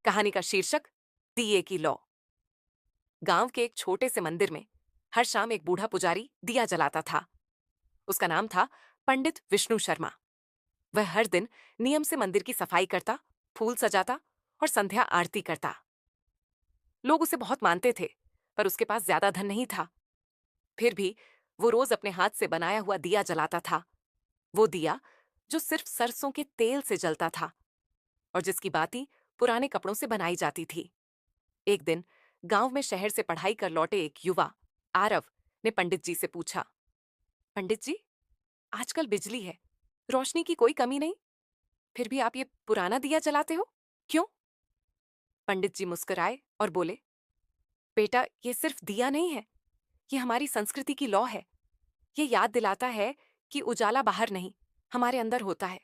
कहानी का शीर्षक दिए की लौ। गांव के एक छोटे से मंदिर में हर शाम एक बूढ़ा पुजारी दिया जलाता था। उसका नाम था पंडित विष्णु शर्मा। वह हर दिन नियम से मंदिर की सफाई करता, फूल सजाता और संध्या आरती करता। लोग उसे बहुत मानते थे, पर उसके पास ज्यादा धन नहीं था। फिर भी वो रोज अपने हाथ से बनाया हुआ दिया जलाता था। वो दिया जो सिर्फ सरसों के तेल से जलता था और जिसकी बाती पुराने कपड़ों से बनाई जाती थी। एक दिन गांव में शहर से पढ़ाई कर लौटे एक युवा आरव ने पंडित जी से पूछा, पंडित जी, आजकल बिजली है, रोशनी की कोई कमी नहीं, फिर भी आप ये पुराना दिया जलाते हो, क्यों? पंडित जी मुस्कुराए और बोले, बेटा, ये सिर्फ दिया नहीं है, ये हमारी संस्कृति की लौ है। ये याद दिलाता है कि उजाला बाहर नहीं, हमारे अंदर होता है।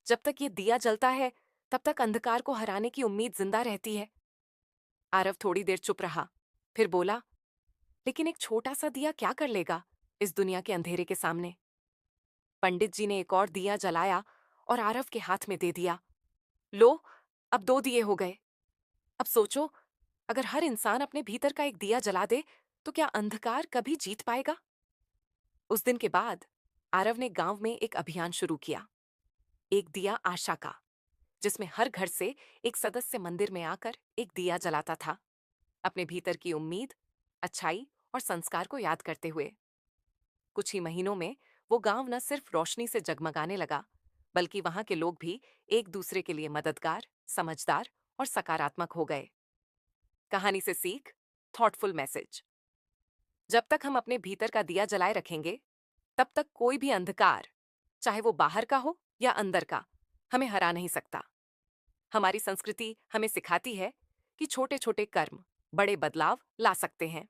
जब तक ये दिया जलता है, तब तक अंधकार को हराने की उम्मीद जिंदा रहती है। आरव थोड़ी देर चुप रहा, फिर बोला, लेकिन एक छोटा सा दिया क्या कर लेगा इस दुनिया के अंधेरे के सामने? पंडित जी ने एक और दिया जलाया और आरव के हाथ में दे दिया। लो, अब 2 दिए हो गए। अब सोचो, अगर हर इंसान अपने भीतर का एक दिया जला दे, तो क्या अंधकार कभी जीत पाएगा? उस दिन के बाद आरव ने गांव में एक अभियान शुरू किया, एक दिया आशा का, जिसमें हर घर से एक सदस्य मंदिर में आकर एक दिया जलाता था, अपने भीतर की उम्मीद, अच्छाई और संस्कार को याद करते हुए। कुछ ही महीनों में वो गांव न सिर्फ रोशनी से जगमगाने लगा, बल्कि वहां के लोग भी एक दूसरे के लिए मददगार, समझदार और सकारात्मक हो गए। कहानी से सीख, थॉटफुल मैसेज। जब तक हम अपने भीतर का दिया जलाए रखेंगे, तब तक कोई भी अंधकार, चाहे वो बाहर का हो या अंदर का, हमें हरा नहीं सकता। हमारी संस्कृति हमें सिखाती है कि छोटे छोटे कर्म बड़े बदलाव ला सकते हैं।